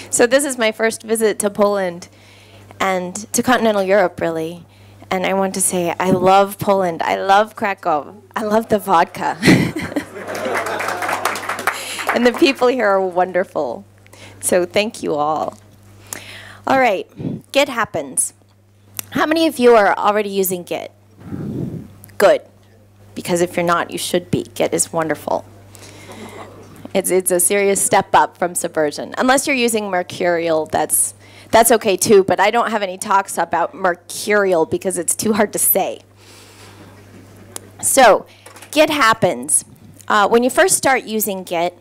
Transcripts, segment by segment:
So this is my first visit to Poland and to continental Europe, really. And I want to say I love Poland. I love Krakow. I love the vodka. And the people here are wonderful. So thank you all. All right, Git happens. How many of you are already using Git? Good. Because if you're not, you should be. Git is wonderful. It's a serious step up from Subversion. Unless you're using Mercurial, that's okay too, but I don't have any talks about Mercurial because it's too hard to say. So, Git happens. When you first start using Git,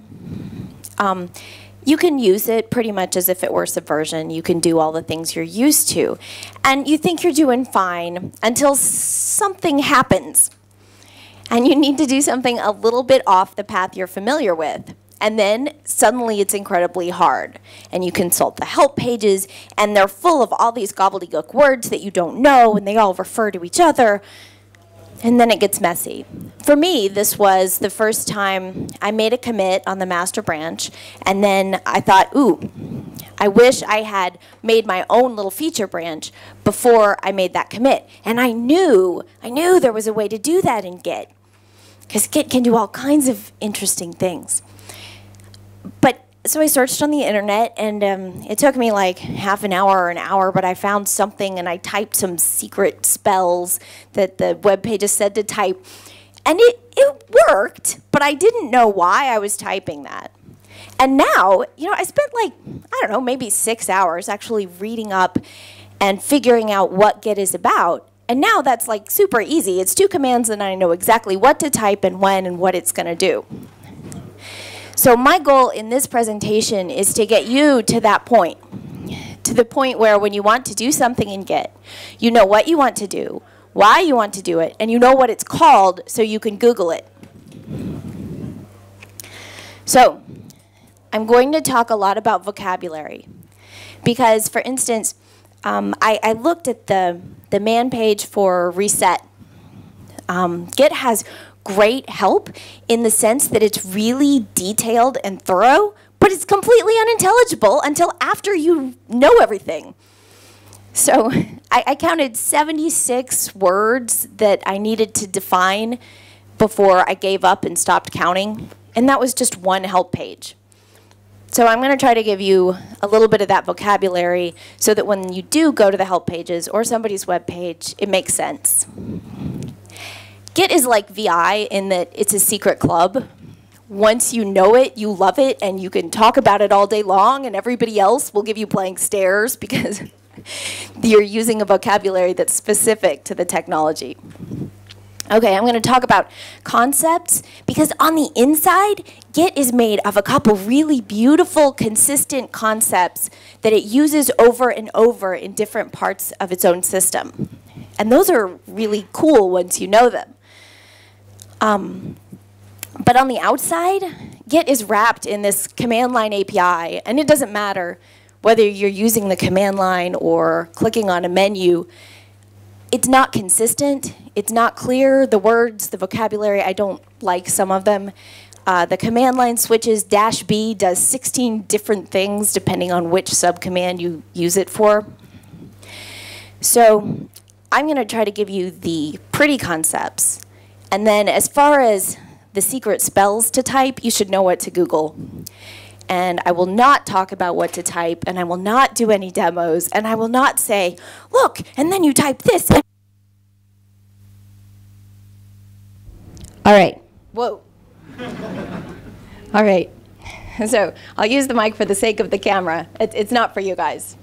you can use it pretty much as if it were Subversion. You can do all the things you're used to. And you think you're doing fine until something happens. And you need to do something a little bit off the path you're familiar with. And then suddenly it's incredibly hard. And you consult the help pages, and they're full of all these gobbledygook words that you don't know, and they all refer to each other. And then it gets messy. For me, this was the first time I made a commit on the master branch, and then I thought, ooh, I wish I had made my own little feature branch before I made that commit. And I knew there was a way to do that in Git, because Git can do all kinds of interesting things. So I searched on the internet, and it took me like half an hour or an hour, but I found something, and I typed some secret spells that the web pages said to type. And it worked, but I didn't know why I was typing that. And now, I spent like, I don't know, maybe 6 hours actually reading up and figuring out what Git is about. And now that's like super easy. It's 2 commands, and I know exactly what to type and when and what it's going to do. So my goal in this presentation is to get you to that point, to the point where when you want to do something in Git, you know what you want to do, why you want to do it, and you know what it's called so you can Google it. So I'm going to talk a lot about vocabulary because, for instance, I looked at the man page for reset. Git has great help in the sense that it's really detailed and thorough, but it's completely unintelligible until after you know everything. So I counted 76 words that I needed to define before I gave up and stopped counting, and that was just one help page. So I'm going to try to give you a little bit of that vocabulary so that when you do go to the help pages or somebody's web page, it makes sense. Git is like VI in that it's a secret club. Once you know it, you love it, and you can talk about it all day long, and everybody else will give you blank stares because you're using a vocabulary that's specific to the technology. Okay, I'm going to talk about concepts because on the inside, Git is made of a couple really beautiful, consistent concepts that it uses over and over in different parts of its own system. And those are really cool once you know them. But on the outside, Git is wrapped in this command line API, and it doesn't matter whether you're using the command line or clicking on a menu. It's not consistent. It's not clear. The words, the vocabulary, I don't like some of them. The command line switches, -B does 16 different things depending on which subcommand you use it for. So I'm going to try to give you the pretty concepts. And then as far as the secret spells to type, you should know what to Google. And I will not talk about what to type, and I will not do any demos, and I will not say, look, and then you type this. All right. Whoa. All right. So I'll use the mic for the sake of the camera. It's not for you guys.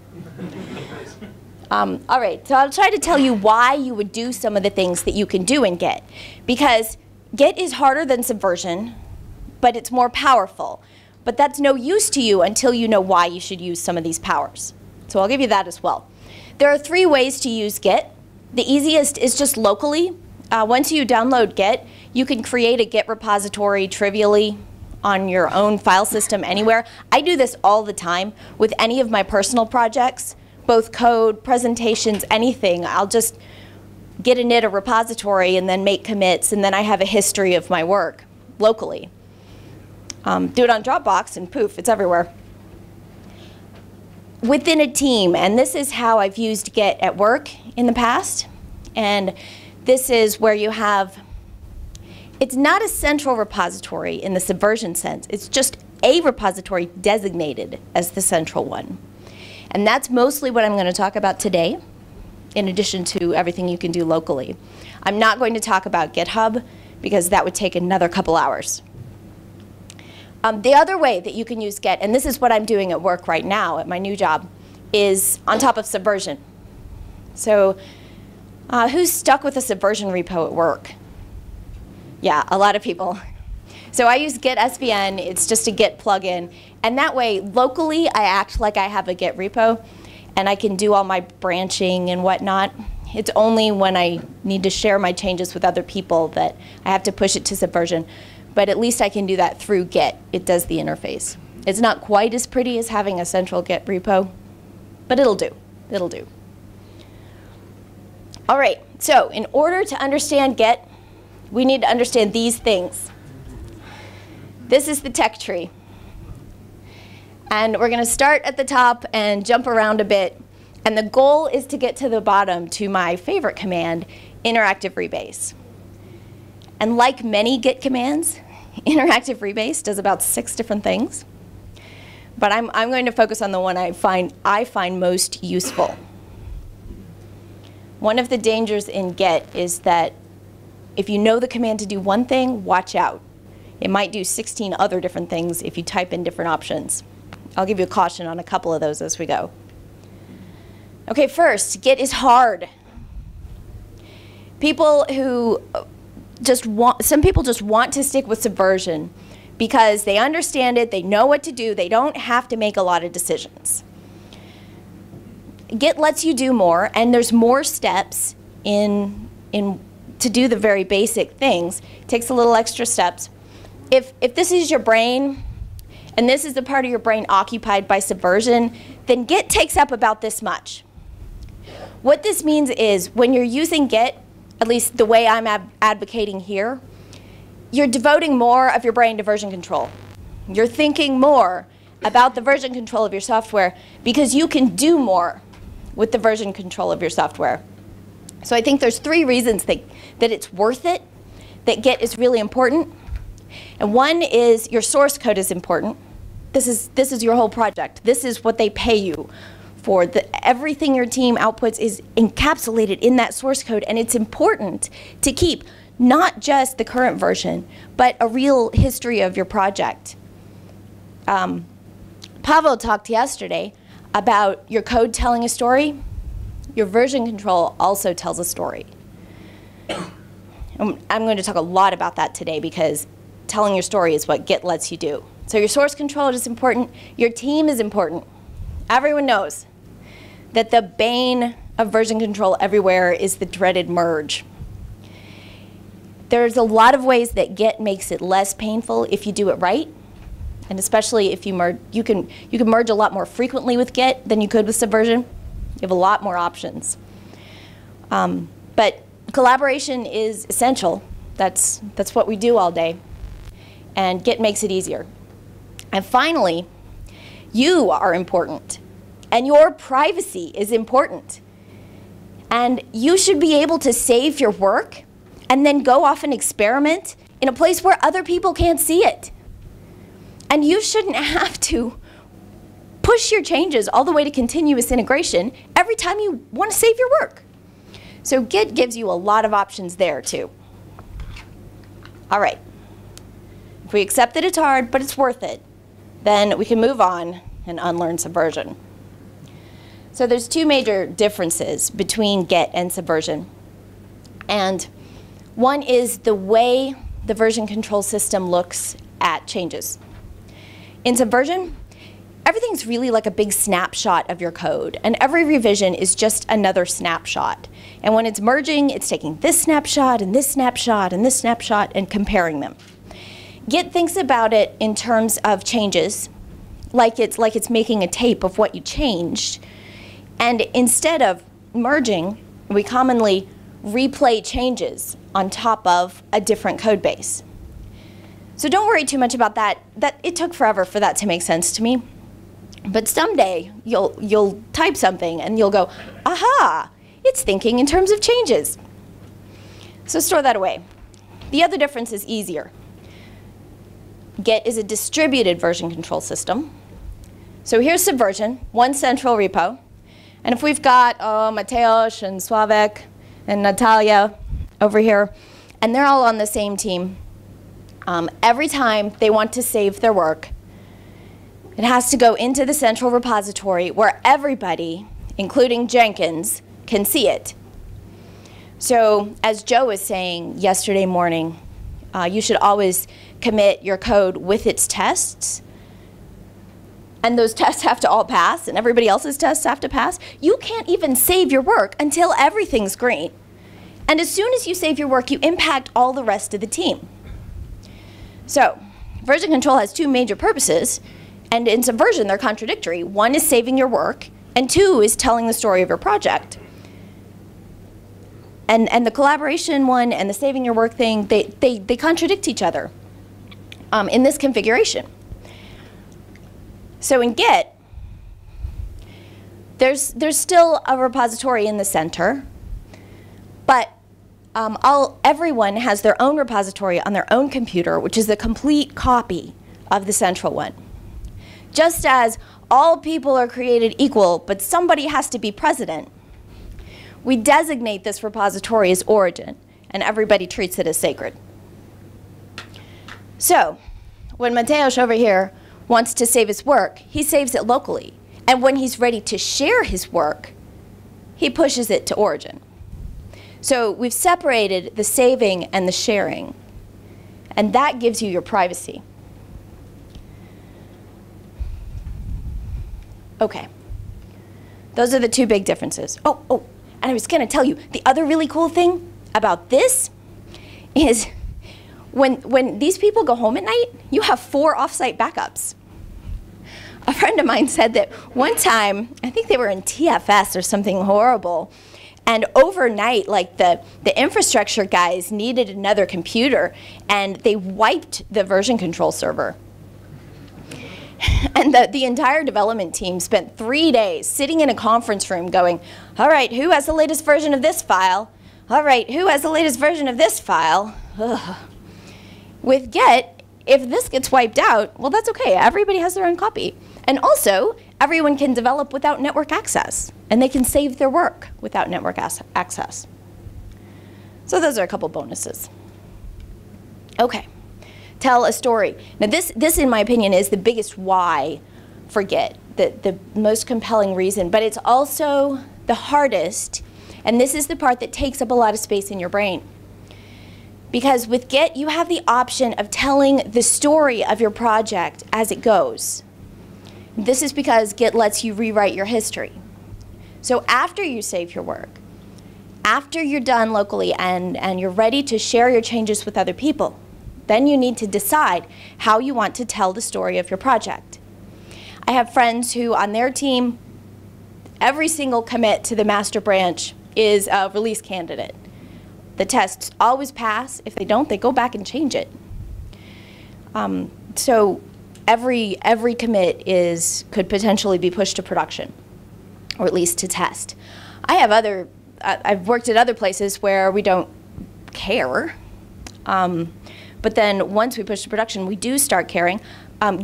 All right, so I'll try to tell you why you would do some of the things that you can do in Git. Because Git is harder than Subversion, but it's more powerful. But that's no use to you until you know why you should use some of these powers. So I'll give you that as well. There are 3 ways to use Git. The easiest is just locally. Once you download Git, you can create a Git repository trivially on your own file system anywhere. I do this all the time with any of my personal projects. Both code, presentations, anything. I'll just get a repository and then make commits, and then I have a history of my work locally. Do it on Dropbox, and poof, it's everywhere. within a team, and this is how I've used Git at work in the past, and this is where you have, it's not a central repository in the Subversion sense, it's just a repository designated as the central one. And that's mostly what I'm going to talk about today, in addition to everything you can do locally. I'm not going to talk about GitHub, because that would take another couple hours. The other way that you can use Git, and this is what I'm doing at work right now at my new job, is on top of Subversion. So who's stuck with a Subversion repo at work? Yeah, a lot of people. So I use Git SVN. It's just a Git plugin. And that way, locally, I act like I have a Git repo, and I can do all my branching and whatnot. It's only when I need to share my changes with other people that I have to push it to Subversion. But at least I can do that through Git. It does the interface. It's not quite as pretty as having a central Git repo, but it'll do. It'll do. All right, so in order to understand Git, we need to understand these things. This is the tech tree. And we're going to start at the top and jump around a bit. And the goal is to get to the bottom to my favorite command, interactive rebase. And like many Git commands, interactive rebase does about 6 different things. But I'm going to focus on the one I find most useful. One of the dangers in Git is that if you know the command to do one thing, watch out. It might do 16 other different things if you type in different options. I'll give you a caution on a couple of those as we go. Okay, first, Git is hard. People who some people just want to stick with Subversion because they understand it, they know what to do, they don't have to make a lot of decisions. Git lets you do more, and there's more steps to do the very basic things. It takes a little extra steps. If this is your brain, and this is the part of your brain occupied by Subversion, then Git takes up about this much. What this means is when you're using Git, at least the way I'm advocating here, you're devoting more of your brain to version control. You're thinking more about the version control of your software because you can do more with the version control of your software. So I think there's 3 reasons that it's worth it, that Git is really important. And one is your source code is important. This is your whole project. This is what they pay you for. Everything your team outputs is encapsulated in that source code, and it's important to keep not just the current version, but a real history of your project. Pavel talked yesterday about your code telling a story. Your version control also tells a story. I'm going to talk a lot about that today because telling your story is what Git lets you do. So your source control is important. Your team is important. Everyone knows that the bane of version control everywhere is the dreaded merge. There's a lot of ways that Git makes it less painful if you do it right. And especially if you merge, you can merge a lot more frequently with Git than you could with Subversion. You have a lot more options. But collaboration is essential. That's what we do all day. And Git makes it easier. And finally, you are important. And your privacy is important. And you should be able to save your work and then go off and experiment in a place where other people can't see it. And you shouldn't have to push your changes all the way to continuous integration every time you want to save your work. So Git gives you a lot of options there too. All right. If we accept that it's hard, but it's worth it, then we can move on and unlearn Subversion. So there's 2 major differences between Git and Subversion. And one is the way the version control system looks at changes. In Subversion, everything's really like a big snapshot of your code, and every revision is just another snapshot. And when it's merging, it's taking this snapshot and this snapshot and this snapshot and comparing them. Git thinks about it in terms of changes, like it's making a tape of what you changed. And instead of merging, we commonly replay changes on top of a different code base. So don't worry too much about that. It took forever for that to make sense to me. But someday you'll type something and you'll go, aha, it's thinking in terms of changes. So store that away. The other difference is easier. Git is a distributed version control system. So here's Subversion, one central repo. And if we've got Mateusz and Sławek and Natalia over here, and they're all on the same team, every time they want to save their work, it has to go into the central repository where everybody, including Jenkins, can see it. So as Joe was saying yesterday morning, you should always commit your code with its tests. And those tests have to all pass, and everybody else's tests have to pass. You can't even save your work until everything's green. And as soon as you save your work, you impact all the rest of the team. So version control has two major purposes. And in Subversion, they're contradictory. One is saving your work, and two is telling the story of your project. And the collaboration one and the saving your work thing, they contradict each other in this configuration. So in Git, there's still a repository in the center, but everyone has their own repository on their own computer, which is a complete copy of the central one. Just as all people are created equal, but somebody has to be president, we designate this repository as origin, and everybody treats it as sacred. So when Mateusz over here wants to save his work, he saves it locally. And when he's ready to share his work, he pushes it to origin. So we've separated the saving and the sharing, and that gives you your privacy. Okay, those are the two big differences. Oh, and I was gonna tell you, the other really cool thing about this is when these people go home at night, you have 4 offsite backups. A friend of mine said that one time, I think they were in TFS or something horrible, and overnight, like the infrastructure guys needed another computer, and they wiped the version control server. And the entire development team spent 3 days sitting in a conference room going, all right, who has the latest version of this file? All right, who has the latest version of this file? Ugh. With Git, if this gets wiped out, well, that's okay. Everybody has their own copy. And also, everyone can develop without network access, and they can save their work without network access. So those are a couple bonuses. Okay. Tell a story. Now this in my opinion is the biggest why for Git, the most compelling reason, but it's also the hardest, and this is the part that takes up a lot of space in your brain. Because with Git, you have the option of telling the story of your project as it goes. This is because Git lets you rewrite your history. So after you save your work, after you're done locally and you're ready to share your changes with other people, then you need to decide how you want to tell the story of your project. I have friends who, on their team, every single commit to the master branch is a release candidate. The tests always pass. If they don't, they go back and change it. So every commit could potentially be pushed to production, or at least to test. I've worked at other places where we don't care. But then once we push to production, we do start caring.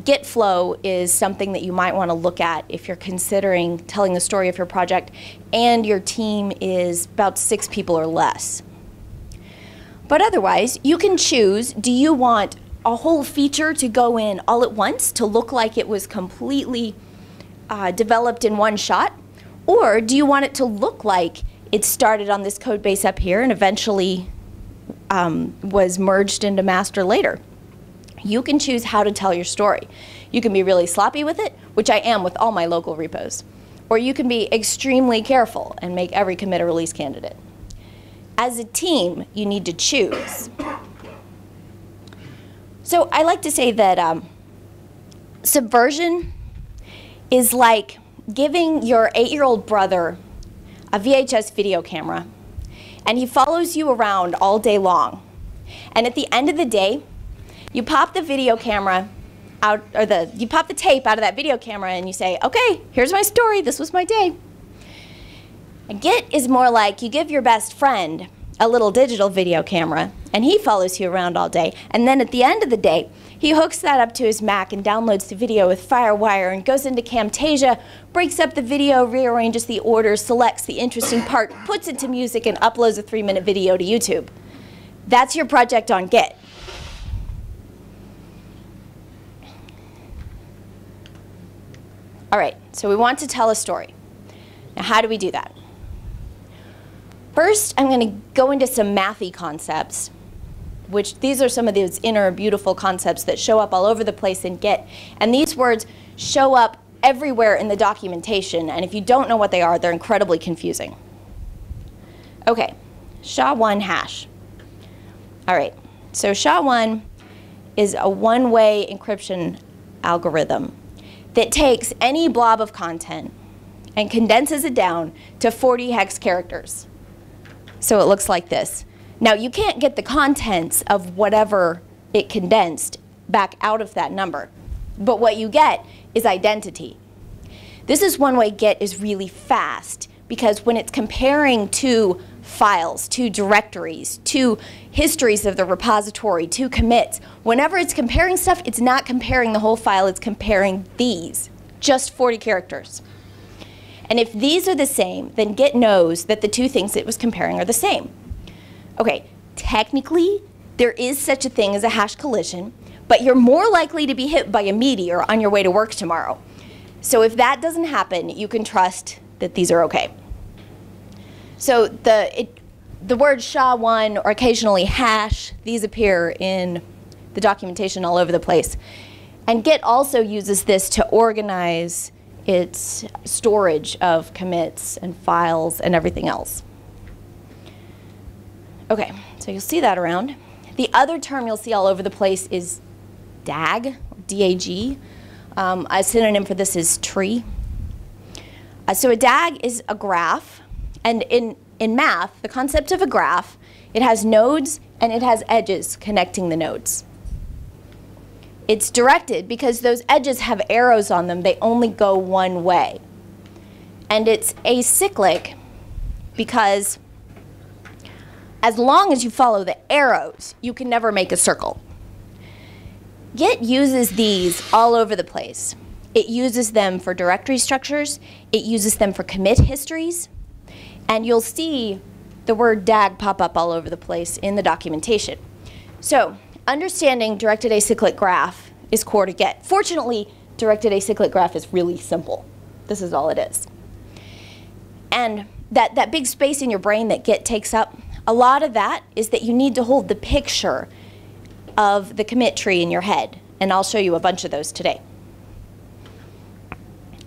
Git flow is something that you might want to look at if you're considering telling the story of your project and your team is about 6 people or less. But otherwise, you can choose, do you want a whole feature to go in all at once to look like it was completely developed in one shot? Or do you want it to look like it started on this code base up here and eventually was merged into master later? You can choose how to tell your story. You can be really sloppy with it, which I am with all my local repos. Or you can be extremely careful and make every commit a release candidate. As a team, you need to choose. So I like to say that Subversion is like giving your 8-year-old brother a VHS video camera, and he follows you around all day long. And at the end of the day, you pop the video camera out, or you pop the tape out of that video camera and you say, okay, here's my story, this was my day. And Git is more like you give your best friend a little digital video camera and he follows you around all day, and then at the end of the day he hooks that up to his Mac and downloads the video with FireWire and goes into Camtasia, breaks up the video, rearranges the order, selects the interesting part, puts it to music, and uploads a 3-minute video to YouTube. That's your project on Git. All right, so we want to tell a story. Now, how do we do that? First, I'm going to go into some mathy concepts, which these are some of those inner beautiful concepts that show up all over the place in Git. And these words show up everywhere in the documentation, and if you don't know what they are, they're incredibly confusing. Okay, SHA-1 hash. All right, so SHA-1 is a one-way encryption algorithm that takes any blob of content and condenses it down to 40 hex characters. So it looks like this. Now, you can't get the contents of whatever it condensed back out of that number, but what you get is identity. This is one way Git is really fast, because when it's comparing to files, to directories, to histories of the repository, to commits, whenever it's comparing stuff, it's not comparing the whole file, it's comparing these, just 40 characters. And if these are the same, then Git knows that the two things it was comparing are the same. Okay, technically, there is such a thing as a hash collision, but you're more likely to be hit by a meteor on your way to work tomorrow. So if that doesn't happen, you can trust that these are okay. So the word SHA-1 or occasionally hash, these appear in the documentation all over the place. And Git also uses this to organize its storage of commits and files and everything else. Okay, so you'll see that around. The other term you'll see all over the place is DAG, D-A-G. A synonym for this is tree. So a DAG is a graph, and in math, the concept of a graph, it has nodes and it has edges connecting the nodes. It's directed because those edges have arrows on them. They only go one way. And it's acyclic because as long as you follow the arrows, you can never make a circle. Git uses these all over the place. It uses them for directory structures. It uses them for commit histories. And you'll see the word DAG pop up all over the place in the documentation. So understanding directed acyclic graph is core to Git. Fortunately, directed acyclic graph is really simple. This is all it is. And that big space in your brain that Git takes up, a lot of that is that you need to hold the picture of the commit tree in your head. And I'll show you a bunch of those today.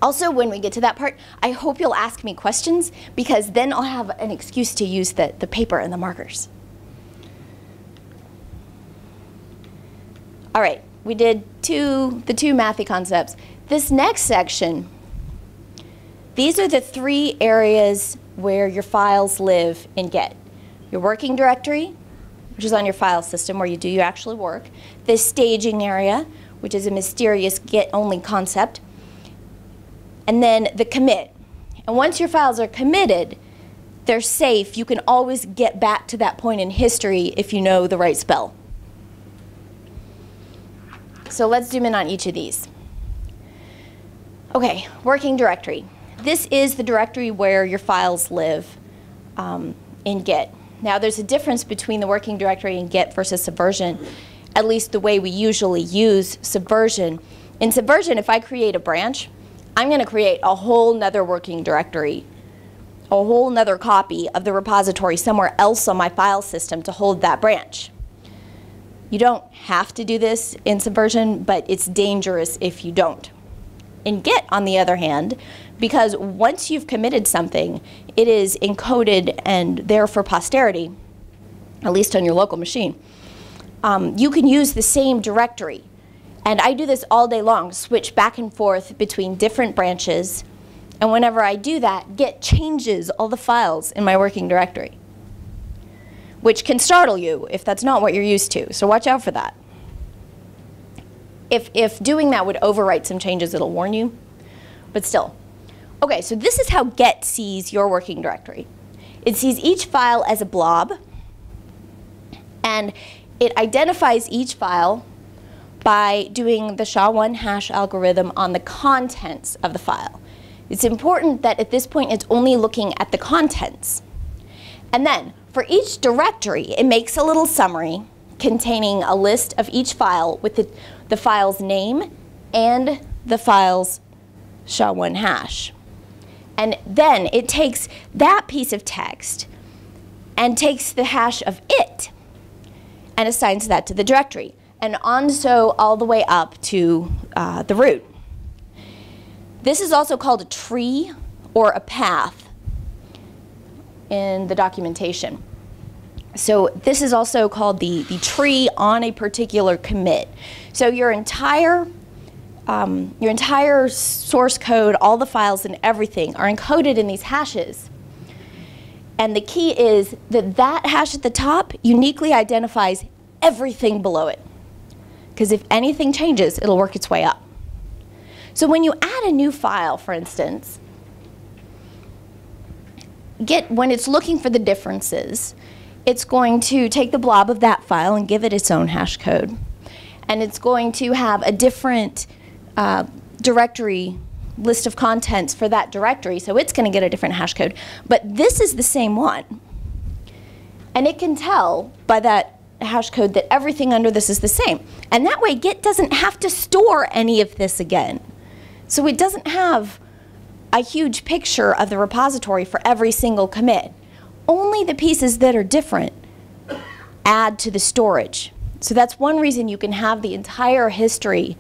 Also, when we get to that part, I hope you'll ask me questions, because then I'll have an excuse to use the paper and the markers. All right, we did the two mathy concepts. This next section, these are the 3 areas where your files live in Git. Your working directory, which is on your file system where you do your actual work. The staging area, which is a mysterious Git-only concept. And then the commit. And once your files are committed, they're safe. You can always get back to that point in history if you know the right spell. So let's zoom in on each of these. Okay, working directory. This is the directory where your files live in Git. Now, there's a difference between the working directory in Git versus Subversion, at least the way we usually use Subversion. In Subversion, if I create a branch, I'm going to create a whole nother working directory, a whole nother copy of the repository somewhere else on my file system to hold that branch. You don't have to do this in Subversion, but it's dangerous if you don't. In Git, on the other hand, because once you've committed something, it is encoded and there for posterity, at least on your local machine. You can use the same directory. And I do this all day long, switch back and forth between different branches. And whenever I do that, Git changes all the files in my working directory, which can startle you if that's not what you're used to. So watch out for that. If doing that would overwrite some changes, it'll warn you, but still. Okay, so this is how Get sees your working directory. It sees each file as a blob, and it identifies each file by doing the SHA-1 hash algorithm on the contents of the file. It's important that at this point it's only looking at the contents. And then for each directory, it makes a little summary containing a list of each file with the file's name and the file's SHA-1 hash. And then it takes that piece of text and takes the hash of it and assigns that to the directory, and on so all the way up to the root. This is also called a tree or a path in the documentation. So this is also called the tree on a particular commit. So your entire source code, all the files and everything are encoded in these hashes. And the key is that that hash at the top uniquely identifies everything below it. Because if anything changes, it'll work its way up. So when you add a new file, for instance, when it's looking for the differences, it's going to take the blob of that file and give it its own hash code. And it's going to have a different directory list of contents for that directory, so it's going to get a different hash code. But this is the same one. And it can tell by that hash code that everything under this is the same. And that way, Git doesn't have to store any of this again. So it doesn't have a huge picture of the repository for every single commit. Only the pieces that are different add to the storage. So that's one reason you can have the entire history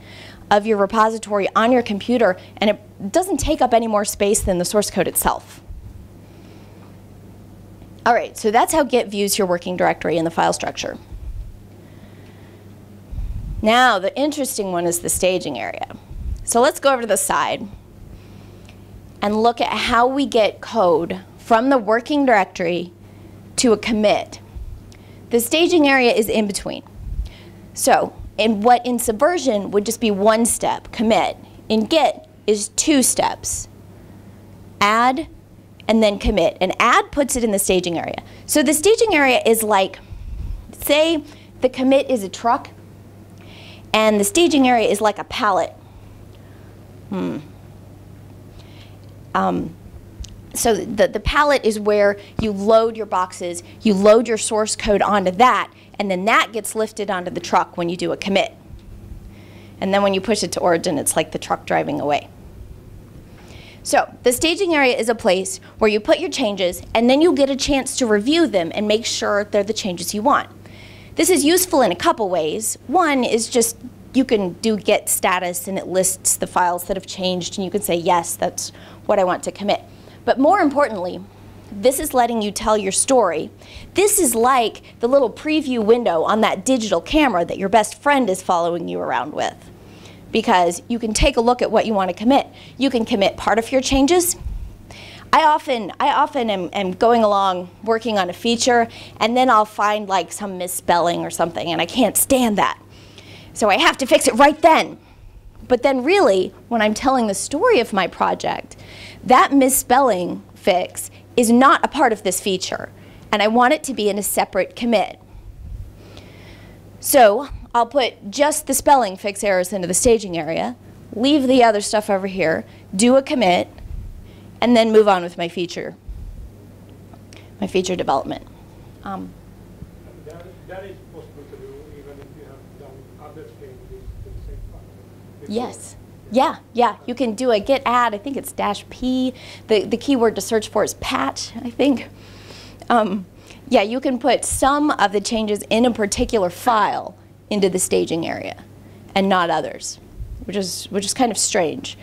of your repository on your computer, and it doesn't take up any more space than the source code itself. All right, so that's how Git views your working directory in the file structure. Now, the interesting one is the staging area. So let's go over to the side and look at how we get code from the working directory to a commit. The staging area is in between. So, what in Subversion would just be one step, commit, in Git is 2 steps. Add and then commit. And add puts it in the staging area. So the staging area is like, say the commit is a truck and the staging area is like a pallet. So the pallet is where you load your boxes, you load your source code onto that, and then that gets lifted onto the truck when you do a commit. And then when you push it to origin, it's like the truck driving away. So the staging area is a place where you put your changes, and then you get a chance to review them and make sure they're the changes you want. This is useful in a couple ways. One is just you can do git status, and it lists the files that have changed, and you can say, yes, that's what I want to commit. But more importantly, this is letting you tell your story. This is like the little preview window on that digital camera that your best friend is following you around with. Because you can take a look at what you want to commit. You can commit part of your changes. I often am going along working on a feature, and then I'll find like some misspelling or something, and I can't stand that. So I have to fix it right then. But then really, when I'm telling the story of my project, that misspelling fix is not a part of this feature, and I want it to be in a separate commit. So I'll put just the spelling fix errors into the staging area, leave the other stuff over here, do a commit, and then move on with my feature development. That is possible to do even if you have done other changes to the same file. Yes. Yeah. You can do a git add. I think it's -p. The keyword to search for is patch, I think. Yeah, you can put some of the changes in a particular file into the staging area and not others, which is kind of strange.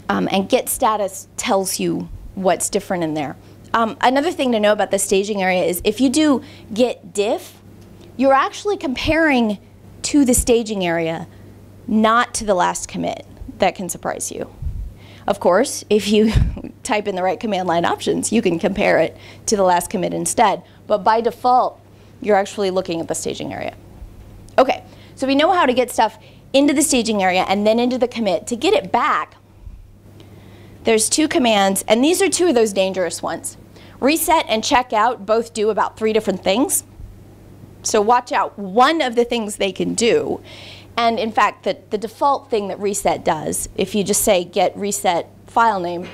And git status tells you what's different in there. Another thing to know about the staging area is if you do git diff, you're actually comparing to the staging area, not to the last commit. That can surprise you. Of course, if you type in the right command line options, you can compare it to the last commit instead. But by default, you're actually looking at the staging area. Okay, So we know how to get stuff into the staging area and then into the commit. To get it back, there's 2 commands, and these are 2 of those dangerous ones. Reset and check out both do about 3 different things. So watch out. One of the things they can do, and in fact, the default thing that reset does, if you just say get reset file name,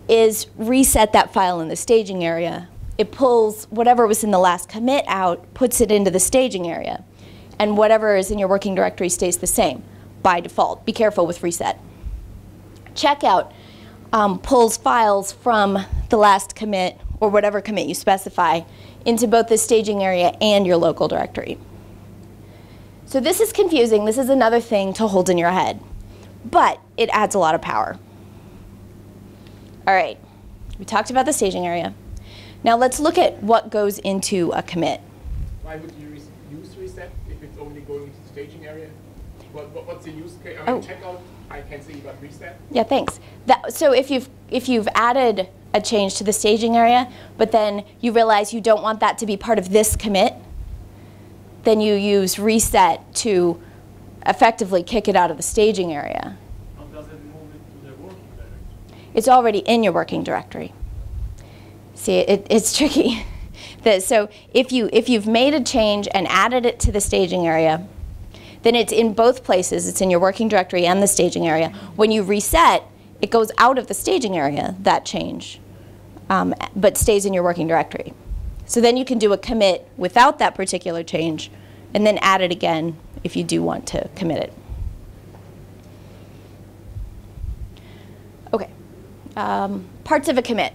is reset that file in the staging area. It pulls whatever was in the last commit out, puts it into the staging area, and whatever is in your working directory stays the same by default. Be careful with reset. Checkout pulls files from the last commit or whatever commit you specify into both the staging area and your local directory. So this is confusing. This is another thing to hold in your head, but it adds a lot of power. All right, we talked about the staging area. Now let's look at what goes into a commit. Why would you use reset if it's only going into the staging area? What's the use case? Checkout, I can see, but reset? Yeah, thanks. So if you've added a change to the staging area, but then you realize you don't want that to be part of this commit, then you use reset to effectively kick it out of the staging area. How does it move it to the working directory? It's already in your working directory. See, it's tricky. So if you've made a change and added it to the staging area, then it's in both places. It's in your working directory and the staging area. When you reset, it goes out of the staging area, that change, but stays in your working directory. So then you can do a commit without that particular change and then add it again if you do want to commit it. Okay, parts of a commit.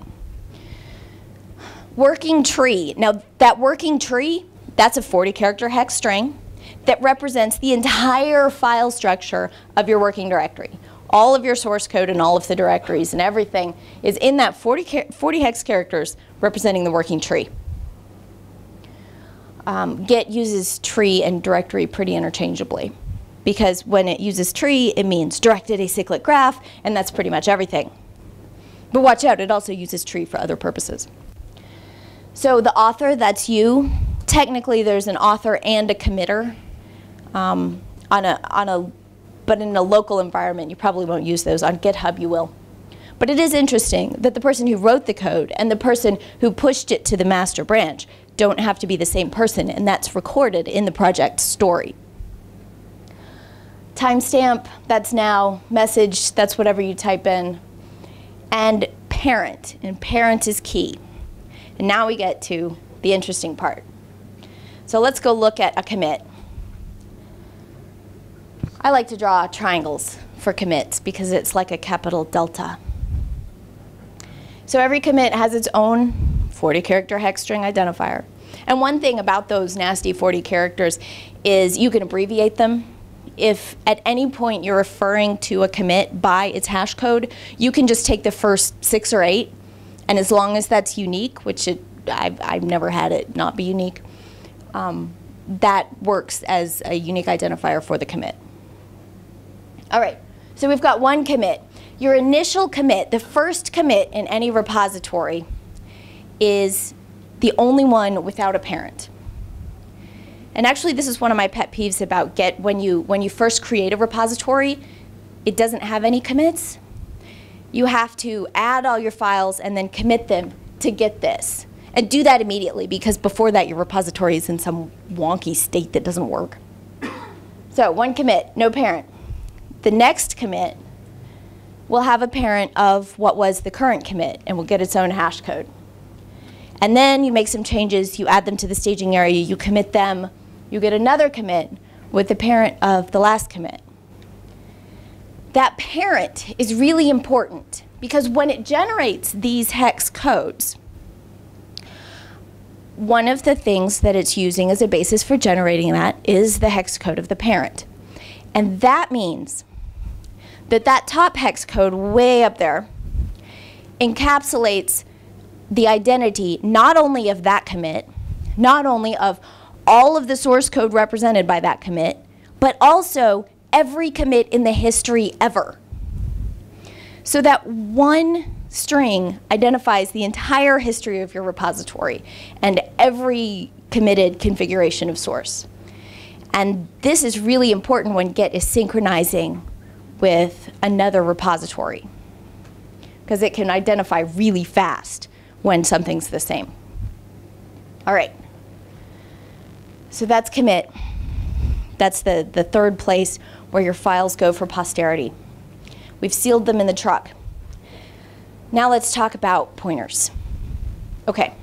Working tree. Now that working tree, that's a 40-character hex string that represents the entire file structure of your working directory. All of your source code and all of the directories and everything is in that 40 hex characters representing the working tree. Git uses tree and directory pretty interchangeably because when it uses tree, it means directed acyclic graph, and that's pretty much everything. But watch out, it also uses tree for other purposes. So the author, that's you. Technically, there's an author and a committer. But in a local environment, you probably won't use those. On GitHub, you will. But it is interesting that the person who wrote the code and the person who pushed it to the master branch don't have to be the same person, and that's recorded in the project story. Timestamp, that's now. Message, that's whatever you type in. And parent is key. And now we get to the interesting part. So let's go look at a commit. I like to draw triangles for commits because it's like a capital delta. So every commit has its own 40-character hex string identifier. And one thing about those nasty 40 characters is you can abbreviate them. If at any point you're referring to a commit by its hash code, you can just take the first 6 or 8, and as long as that's unique, which I've never had it not be unique, that works as a unique identifier for the commit. All right, so we've got one commit. Your initial commit, the first commit in any repository, is the only one without a parent. And actually, this is one of my pet peeves about Git. When you first create a repository, it doesn't have any commits. You have to add all your files and then commit them to get this. And do that immediately, because before that, your repository is in some wonky state that doesn't work. So one commit, no parent. The next commit will have a parent of what was the current commit and will get its own hash code. And then you make some changes, you add them to the staging area, you commit them, you get another commit with the parent of the last commit. That parent is really important because when it generates these hex codes, one of the things that it's using as a basis for generating that is the hex code of the parent. And that means that that top hex code way up there encapsulates the identity not only of that commit, not only of all of the source code represented by that commit, but also every commit in the history ever. So that one string identifies the entire history of your repository and every committed configuration of source. And this is really important when Git is synchronizing with another repository, because it can identify really fast when something's the same. All right. So that's commit. That's the third place where your files go for posterity. We've sealed them in the truck. Now let's talk about pointers. Okay.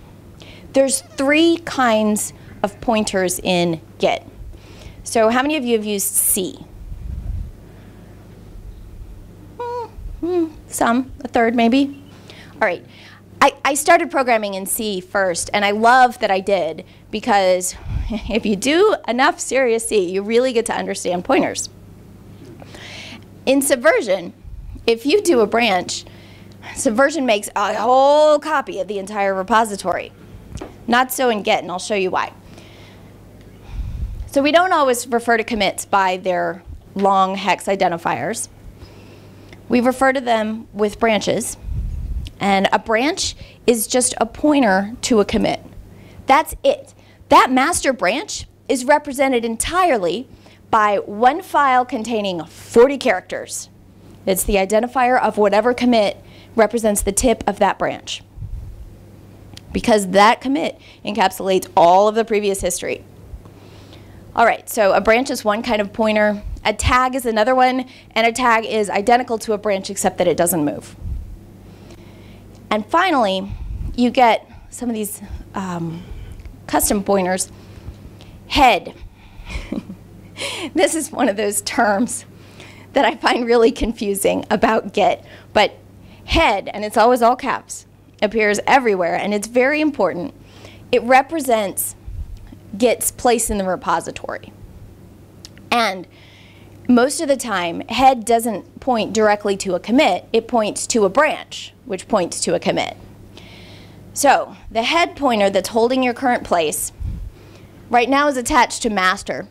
There's 3 kinds of pointers in Git. So how many of you have used C? Some, a third maybe. All right. I started programming in C first, and I love that I did, because if you do enough serious C, you really get to understand pointers. In Subversion, if you do a branch, Subversion makes a whole copy of the entire repository. Not so in Git, and I'll show you why. So we don't always refer to commits by their long hex identifiers. We refer to them with branches. And a branch is just a pointer to a commit. That's it. That master branch is represented entirely by one file containing 40 characters. It's the identifier of whatever commit represents the tip of that branch, because that commit encapsulates all of the previous history. All right, so a branch is one kind of pointer. A tag is another one, and a tag is identical to a branch except that it doesn't move. And finally, you get some of these custom pointers. Head. This is one of those terms that I find really confusing about Git. But head, and it's always all caps, appears everywhere, and it's very important. It represents Git's place in the repository. And most of the time, head doesn't point directly to a commit. It points to a branch, which points to a commit. So the head pointer that's holding your current place right now is attached to master.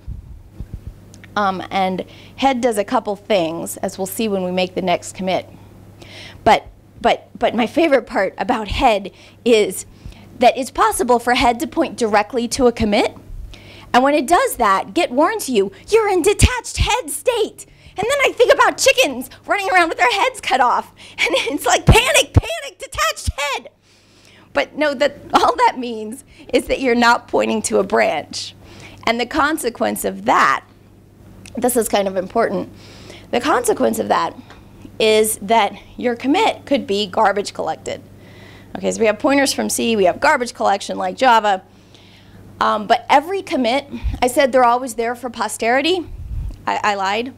And head does a couple things, as we'll see when we make the next commit. But my favorite part about head is that it's possible for head to point directly to a commit. And when it does that, Git warns you, you're in detached head state. And then I think about chickens running around with their heads cut off. And it's like, panic, panic, detached head. But no, all that means is that you're not pointing to a branch. And the consequence of that, this is kind of important, the consequence of that is that your commit could be garbage collected. Okay, so we have pointers from C, we have garbage collection like Java. But every commit, I said they're always there for posterity. I lied.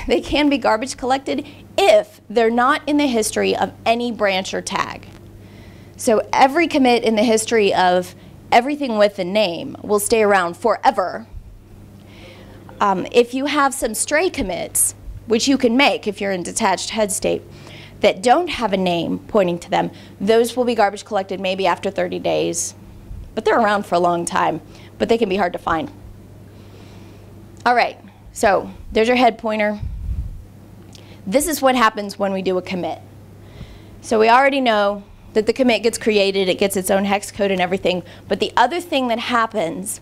They can be garbage collected if they're not in the history of any branch or tag. So every commit in the history of everything with a name will stay around forever. If you have some stray commits, which you can make if you're in detached head state, that don't have a name pointing to them, those will be garbage collected maybe after 30 days. But they're around for a long time, but they can be hard to find. All right, so there's your head pointer. This is what happens when we do a commit. So we already know that the commit gets created, it gets its own hex code and everything, but the other thing that happens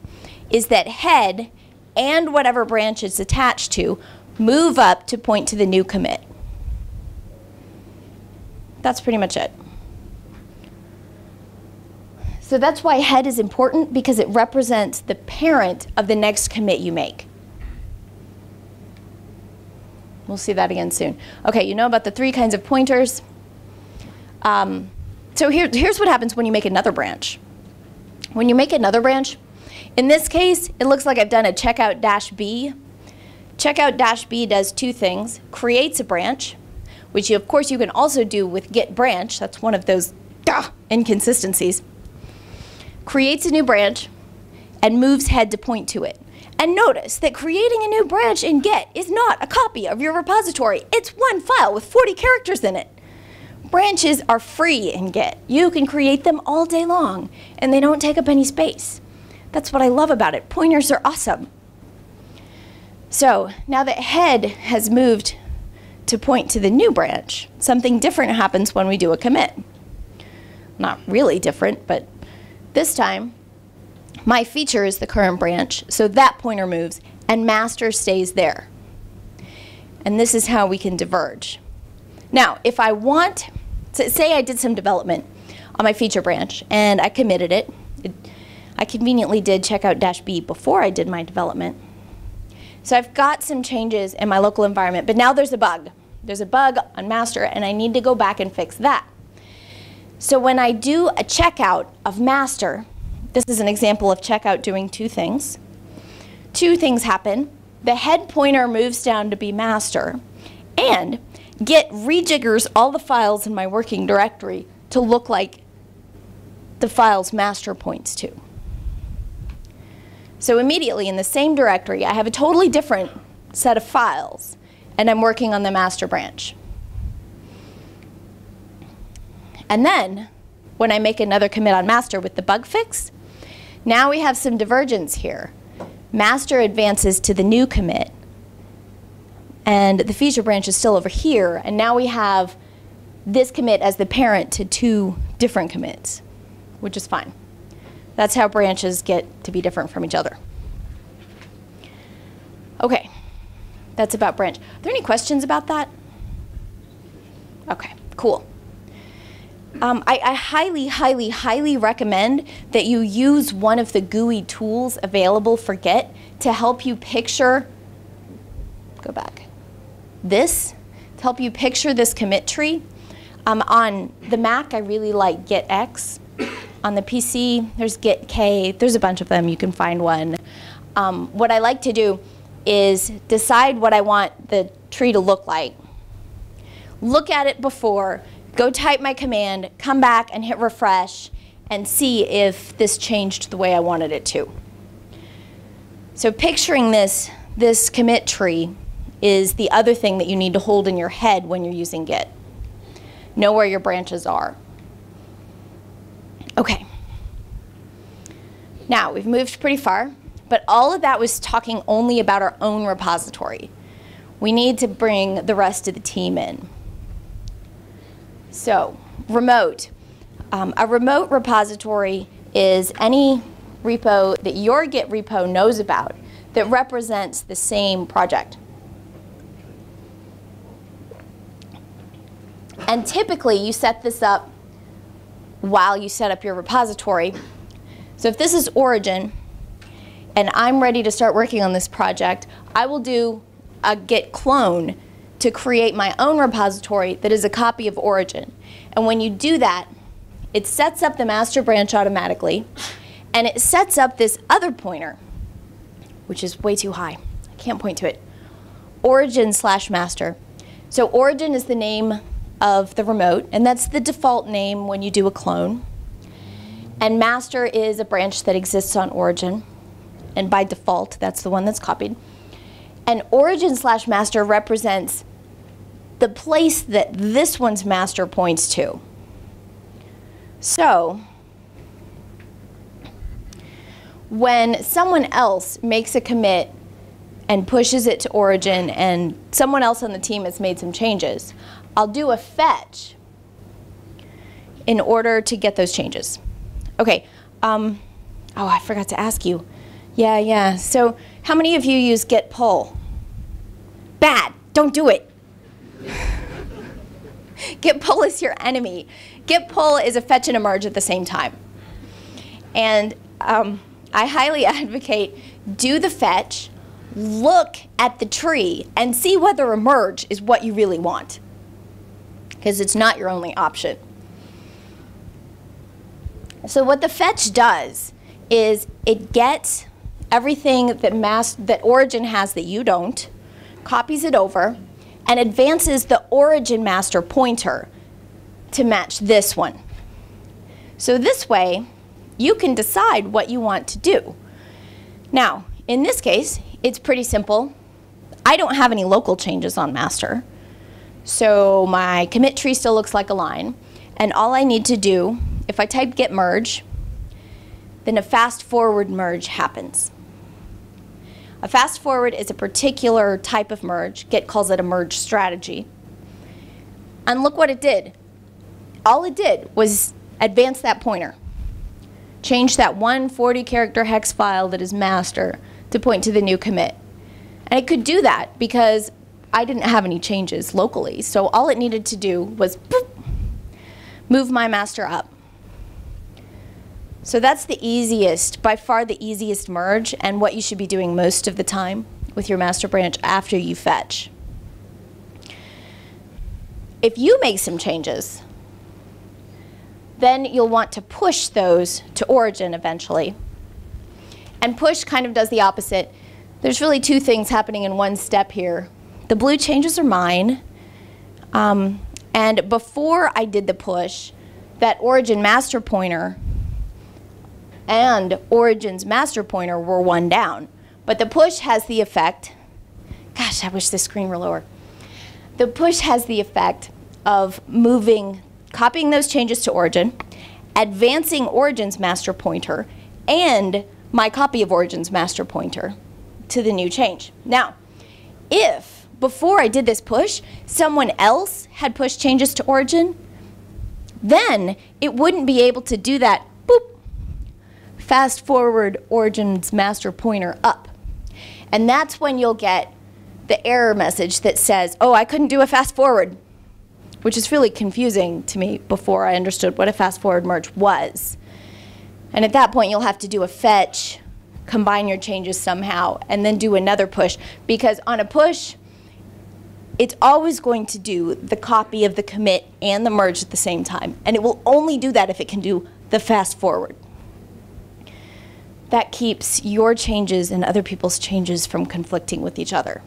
is that head and whatever branch it's attached to move up to point to the new commit. That's pretty much it. So that's why head is important, because it represents the parent of the next commit you make. We'll see that again soon. Okay, you know about the 3 kinds of pointers. So here's what happens when you make another branch. When you make another branch, in this case, it looks like I've done a checkout-b. Checkout-b does 2 things. Creates a branch, which of course you can also do with git branch. That's one of those inconsistencies. Creates a new branch and moves head to point to it. And notice that creating a new branch in Git is not a copy of your repository. It's one file with 40 characters in it. Branches are free in Git. You can create them all day long, and they don't take up any space. That's what I love about it. Pointers are awesome. So now that head has moved to point to the new branch, something different happens when we do a commit. Not really different, but this time My feature is the current branch, so that pointer moves, and master stays there. And this is how we can diverge. Now, if I want, say I did some development on my feature branch, and I committed it. I conveniently did checkout-b before I did my development. So I've got some changes in my local environment, but now there's a bug. There's a bug on master, and I need to go back and fix that. So when I do a checkout of master, this is an example of checkout doing two things. Two things happen. The head pointer moves down to be master, and Git rejiggers all the files in my working directory to look like the files master points to. So immediately in the same directory, I have a totally different set of files, and I'm working on the master branch. And then, when I make another commit on master with the bug fix, now we have some divergence here. Master advances to the new commit, and the feature branch is still over here, and now we have this commit as the parent to two different commits, which is fine. That's how branches get to be different from each other. Okay, that's about branch. Are there any questions about that? Okay, cool. I highly, highly, highly recommend that you use one of the GUI tools available for Git to help you picture, go back, this, to help you picture this commit tree. On the Mac, I really like GitX. On the PC, there's GitK. There's a bunch of them. You can find one. What I like to do is decide what I want the tree to look like. Look at it before, go type my command, come back and hit refresh, and see if this changed the way I wanted it to. So picturing this commit tree is the other thing that you need to hold in your head when you're using Git. Know where your branches are. Okay. Now, we've moved pretty far, but all of that was talking only about our own repository. We need to bring the rest of the team in. So, remote. A remote repository is any repo that your Git repo knows about that represents the same project. And typically, you set this up while you set up your repository. So if this is origin, and I'm ready to start working on this project, I will do a git clone to create my own repository that is a copy of origin. And when you do that, it sets up the master branch automatically, and it sets up this other pointer, which is way too high. I can't point to it. Origin/master. So origin is the name of the remote, and that's the default name when you do a clone. And master is a branch that exists on origin, and by default, that's the one that's copied. And origin/master represents the place that this one's master points to. So, when someone else makes a commit and pushes it to origin, and someone else on the team has made some changes, I'll do a fetch in order to get those changes. Okay, oh, I forgot to ask you. Yeah, so how many of you use git pull? Bad, don't do it. Git pull is your enemy. Git pull is a fetch and a merge at the same time. And I highly advocate do the fetch, look at the tree, and see whether a merge is what you really want, because it's not your only option. So what the fetch does is it gets everything that origin has that you don't, copies it over, and advances the origin master pointer to match this one. So this way, you can decide what you want to do. Now, in this case, it's pretty simple. I don't have any local changes on master, so my commit tree still looks like a line. And all I need to do, if I type git merge, then a fast forward merge happens. A fast forward is a particular type of merge. Git calls it a merge strategy. And look what it did. All it did was advance that pointer. change that one 40-character hex file that is master to point to the new commit. And it could do that because I didn't have any changes locally. So all it needed to do was boop, move my master up. So that's the easiest, by far the easiest merge, and what you should be doing most of the time with your master branch after you fetch. If you make some changes, then you'll want to push those to origin eventually. And push kind of does the opposite. There's really two things happening in one step here. The blue changes are mine, and before I did the push, that origin master pointer and origin's master pointer were one down. But the push has the effect, gosh, I wish the screen were lower. The push has the effect of moving, copying those changes to origin, advancing origin's master pointer, and my copy of origin's master pointer to the new change. Now, if before I did this push, someone else had pushed changes to origin, then it wouldn't be able to do that, boop, fast forward origin's master pointer up. And that's when you'll get the error message that says, oh, I couldn't do a fast forward, which is really confusing to me before I understood what a fast forward merge was. And at that point, you'll have to do a fetch, combine your changes somehow, and then do another push. Because on a push, it's always going to do the copy of the commit and the merge at the same time. And it will only do that if it can do the fast forward. That keeps your changes and other people's changes from conflicting with each other.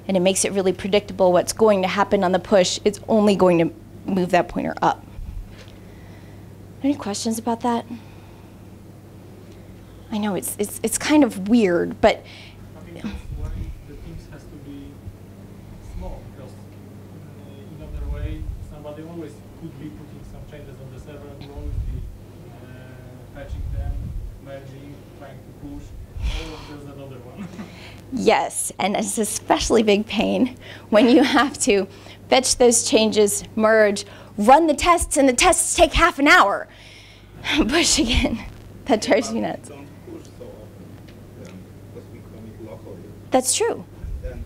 And it makes it really predictable what's going to happen on the push. It's only going to move that pointer up. Any questions about that? I know it's kind of weird, but I think that's why the teams has to be small, because in other way, somebody always could be putting some changes on the server and will always be fetching them, merging, trying to push. Oh, there's another one. yes, and it's especially big pain when you have to fetch those changes, merge, run the tests, and the tests take half an hour. Push again. That drives me nuts. Don't push so often, because we commit locally. That's true. Then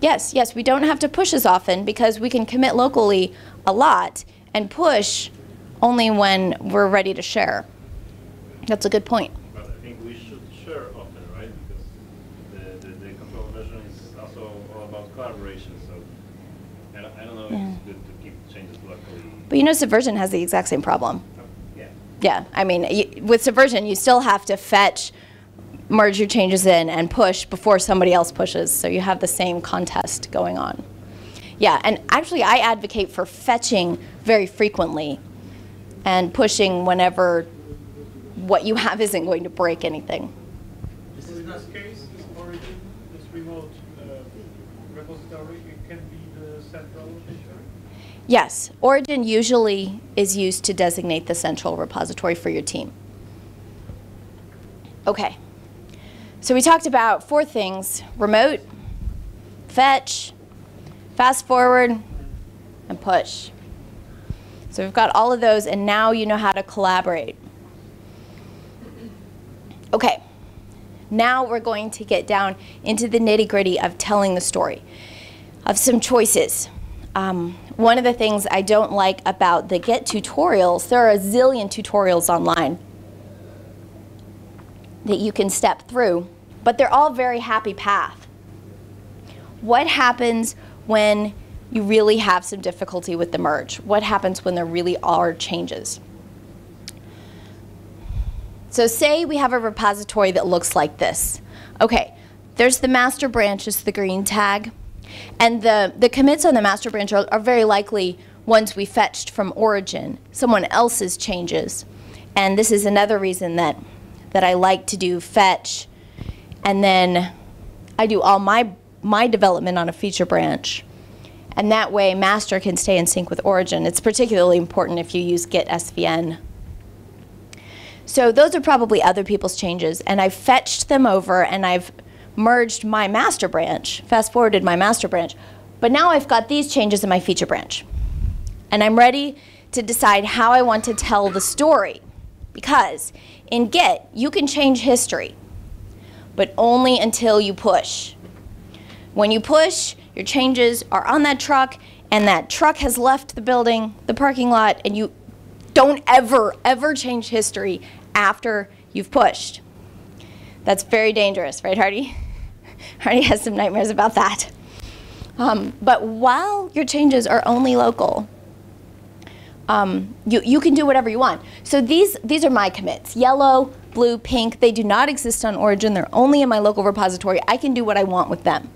Yes, we don't have to push as often because we can commit locally a lot and push only when we're ready to share. That's a good point. But I think we should share often, right? Because the control version is also all about collaboration. So I don't know if it's good to keep changes locally. But you know, Subversion has the exact same problem. Yeah. Yeah, I mean, with Subversion, you still have to fetch, merge your changes in, and push before somebody else pushes. So you have the same contest going on. Yeah, and actually, I advocate for fetching very frequently and pushing whenever what you have isn't going to break anything. So in this case, this origin, this remote repository, it can be the central repository? Yes, origin usually is used to designate the central repository for your team. Okay, so we talked about 4 things: remote, fetch, fast forward, and push. So we've got all of those, and now you know how to collaborate. Okay, now we're going to get down into the nitty-gritty of telling the story, of some choices. One of the things I don't like about the Git tutorials, there are a zillion tutorials online that you can step through, but they're all very happy path. What happens when you really have some difficulty with the merge? What happens when there really are changes? So say we have a repository that looks like this. Okay, there's the master branch, is the green tag. And the commits on the master branch are very likely ones we fetched from origin, someone else's changes. And this is another reason that I like to do fetch. And then I do all my development on a feature branch. And that way master can stay in sync with origin. It's particularly important if you use Git SVN. So those are probably other people's changes, and I've fetched them over and I've merged my master branch, fast forwarded my master branch, but now I've got these changes in my feature branch. And I'm ready to decide how I want to tell the story. because in Git, you can change history, but only until you push. When you push, your changes are on that truck, and that truck has left the building, the parking lot, and you don't ever change history after you've pushed. That's very dangerous, right, Hardy? Hardy has some nightmares about that. But while your changes are only local, you can do whatever you want. So these are my commits. Yellow, blue, pink, they do not exist on Origin. They're only in my local repository. I can do what I want with them.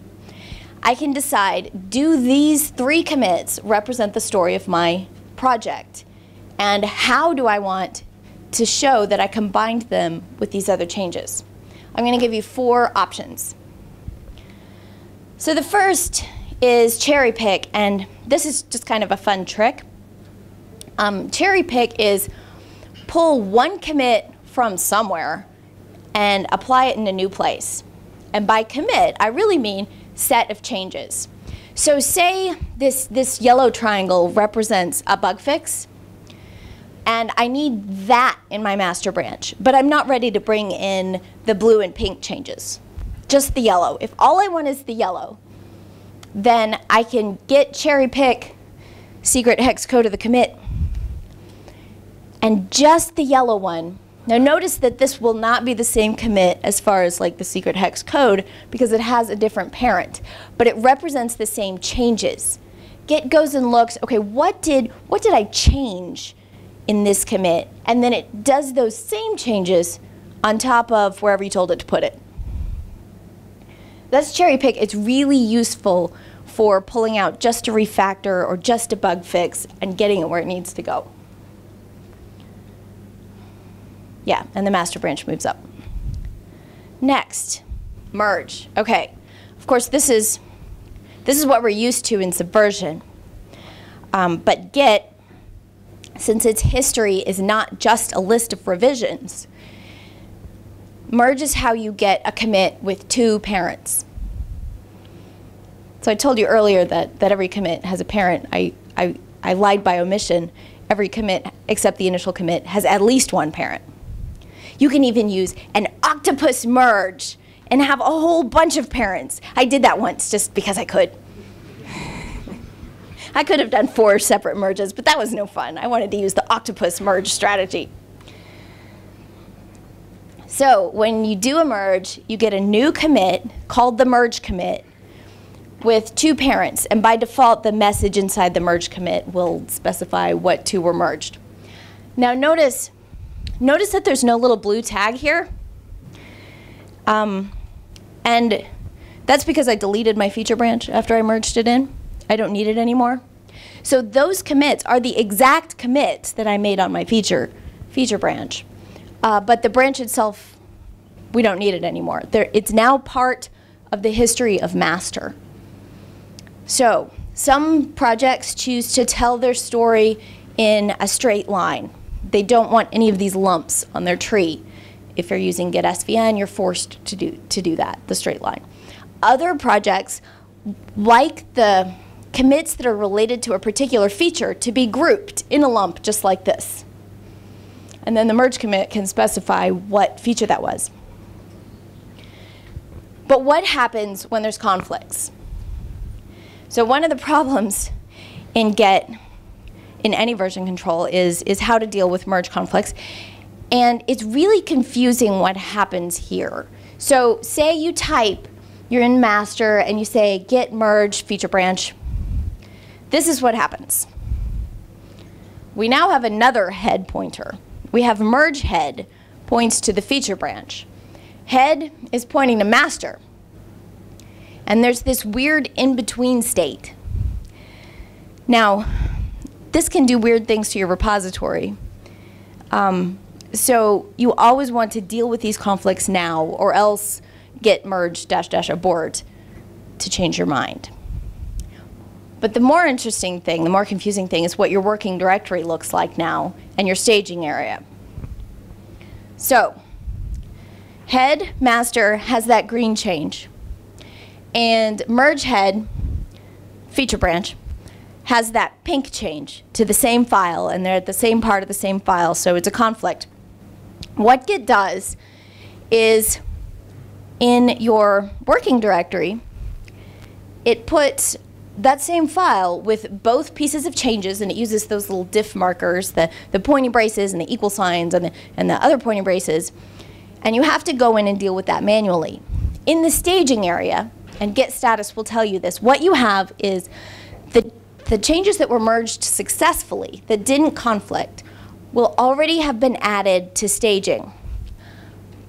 I can decide, do these 3 commits represent the story of my project? And how do I want to show that I combined them with these other changes? I'm going to give you 4 options. So the first is cherry pick, and this is just kind of a fun trick. Cherry pick is pull one commit from somewhere and apply it in a new place. And by commit, I really mean set of changes. So say this yellow triangle represents a bug fix, and I need that in my master branch, but I'm not ready to bring in the blue and pink changes, just the yellow. If all I want is the yellow, then I can get cherry pick secret hex code of the commit and just the yellow one. Now notice that this will not be the same commit as far as like the secret hex code because it has a different parent, but it represents the same changes. Git goes and looks, okay, what did I change in this commit? And then it does those same changes on top of wherever you told it to put it. That's cherry pick. It's really useful for pulling out just a refactor or just a bug fix and getting it where it needs to go. Yeah, and the master branch moves up. Next, merge. Okay, of course this is what we're used to in Subversion. But Git, since its history is not just a list of revisions, merge is how you get a commit with 2 parents. So I told you earlier that every commit has a parent. I lied by omission. Every commit, except the initial commit, has at least 1 parent. You can even use an octopus merge and have a whole bunch of parents. I did that once just because I could. I could have done 4 separate merges, but that was no fun. I wanted to use the octopus merge strategy. So when you do a merge, you get a new commit called the merge commit with 2 parents. And by default, the message inside the merge commit will specify what 2 were merged. Now notice that there's no little blue tag here. And that's because I deleted my feature branch after I merged it in. I don't need it anymore. So those commits are the exact commits that I made on my feature branch. But the branch itself, we don't need it anymore. It's now part of the history of master. So some projects choose to tell their story in a straight line. They don't want any of these lumps on their tree. If you're using Git SVN, you're forced to do that, the straight line. Other projects like the commits that are related to a particular feature to be grouped in a lump just like this. And then the merge commit can specify what feature that was. But what happens when there's conflicts? So one of the problems in Git, in any version control, is how to deal with merge conflicts. And it's really confusing what happens here. So say you type, you're in master, and you say git merge feature branch. This is what happens. We now have another head pointer. We have merge head points to the feature branch. Head is pointing to master. And there's this weird in-between state. Now, this can do weird things to your repository. So you always want to deal with these conflicts now, or else git merge -- abort to change your mind. But the more interesting thing, the more confusing thing, is what your working directory looks like now and your staging area. So head master has that green change, and merge head feature branch has that pink change to the same file, and they're at the same part of the same file, so it's a conflict. what Git does is in your working directory, it puts that same file with both pieces of changes, and it uses those little diff markers, the pointing braces and the equal signs and the other pointing braces, and you have to go in and deal with that manually. In the staging area, and Git status will tell you this, what you have is the changes that were merged successfully, that didn't conflict, will already have been added to staging.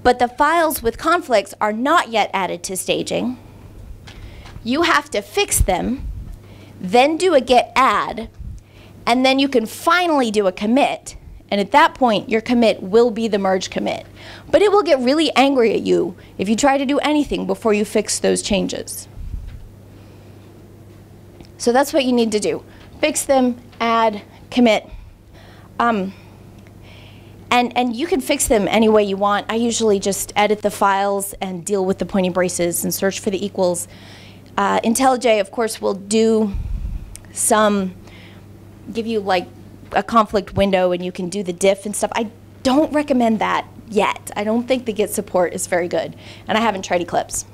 But the files with conflicts are not yet added to staging. You have to fix them, then do a git add, and then you can finally do a commit. And at that point, your commit will be the merge commit. But it will get really angry at you if you try to do anything before you fix those changes. So that's what you need to do. Fix them, add, commit. And you can fix them any way you want. I usually just edit the files and deal with the pointing braces and search for the equals. IntelliJ, of course, will do give you like a conflict window and you can do the diff and stuff. I don't recommend that yet. I don't think the Git support is very good, and I haven't tried Eclipse.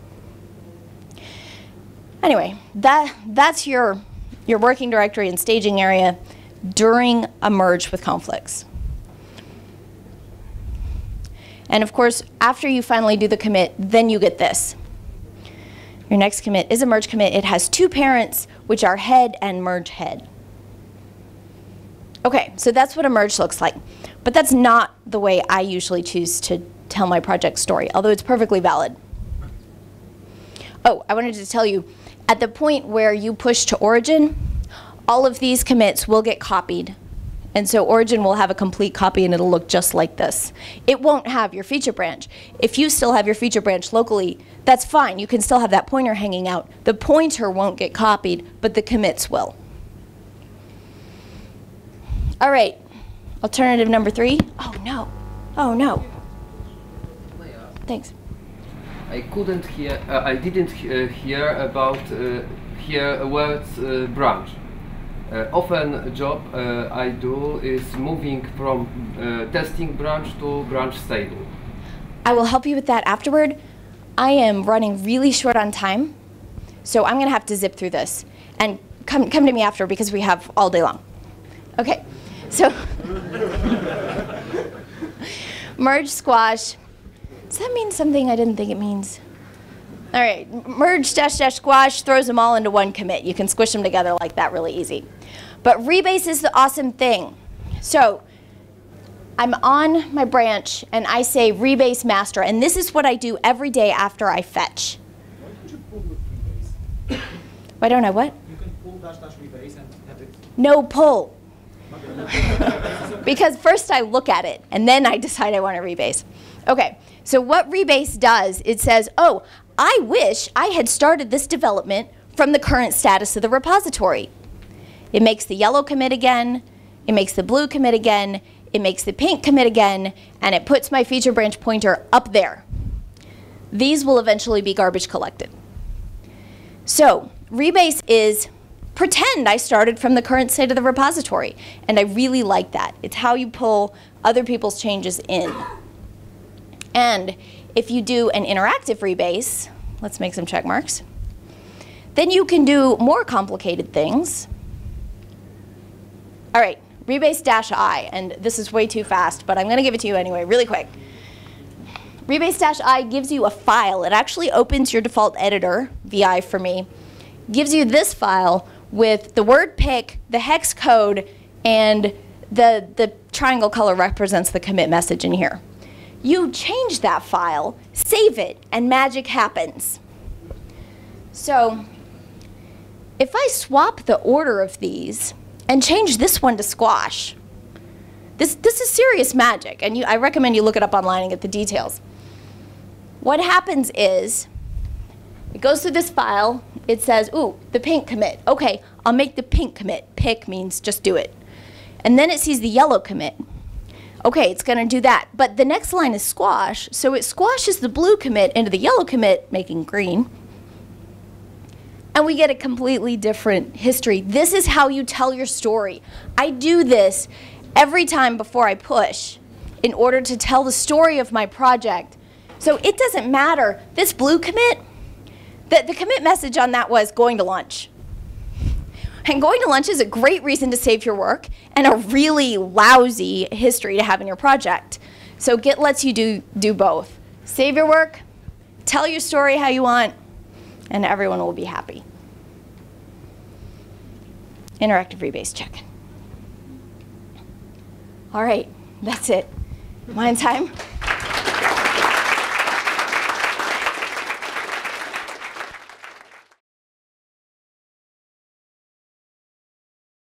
Anyway, that's your working directory and staging area during a merge with conflicts. And of course, after you finally do the commit, then you get this. Your next commit is a merge commit. It has two parents, which are head and merge head. Okay, so that's what a merge looks like. But that's not the way I usually choose to tell my project story, although it's perfectly valid. Oh, I wanted to tell you, at the point where you push to origin, all of these commits will get copied. And so origin will have a complete copy and it'll look just like this. It won't have your feature branch. If you still have your feature branch locally, that's fine. You can still have that pointer hanging out. The pointer won't get copied, but the commits will. All right, alternative number 3. Oh no, oh no. Thanks. I couldn't hear, I didn't hear about words branch. Often a job I do is moving from testing branch to branch stable. I will help you with that afterward. I am running really short on time, so I'm going to have to zip through this. And come to me after because we have all day long. Okay, so merge squash. Does that mean something I didn't think it means? All right, merge dash dash squash throws them all into one commit. You can squish them together like that really easy. But Rebase is the awesome thing. So I'm on my branch and I say Rebase master, and this is what I do every day after I fetch. Why don't you pull with Rebase? Why don't I what? You can pull dash dash Rebase and have it. No pull. Because first I look at it and then I decide I want to rebase. Okay, so what Rebase does, it says, oh, I wish I had started this development from the current status of the repository. It makes the yellow commit again, it makes the blue commit again, it makes the pink commit again, and it puts my feature branch pointer up there. These will eventually be garbage collected. So Rebase is pretend I started from the current state of the repository, and I really like that. It's how you pull other people's changes in. And if you do an interactive rebase, let's make some check marks, then you can do more complicated things. All right, Rebase-I, and this is way too fast, but I'm going to give it to you anyway, really quick. Rebase-I gives you a file. It actually opens your default editor, VI for me, gives you this file with the word pick, the hex code, and the triangle color represents the commit message in here. You change that file, save it, and magic happens. So if I swap the order of these and change this one to squash, this is serious magic, and I recommend you look it up online and get the details. What happens is, it goes through this file, it says, ooh, the pink commit. Okay, I'll make the pink commit. Pick means just do it. And then it sees the yellow commit. Okay, it's going to do that. But the next line is squash, so it squashes the blue commit into the yellow commit, making green. And we get a completely different history. This is how you tell your story. I do this every time before I push. in order to tell the story of my project. So it doesn't matter. This blue commit, the commit message on that was going to lunch. And going to lunch is a great reason to save your work and a really lousy history to have in your project. So Git lets you do both. Save your work, tell your story how you want, and everyone will be happy. Interactive rebase check. All right, that's it. Am I on time?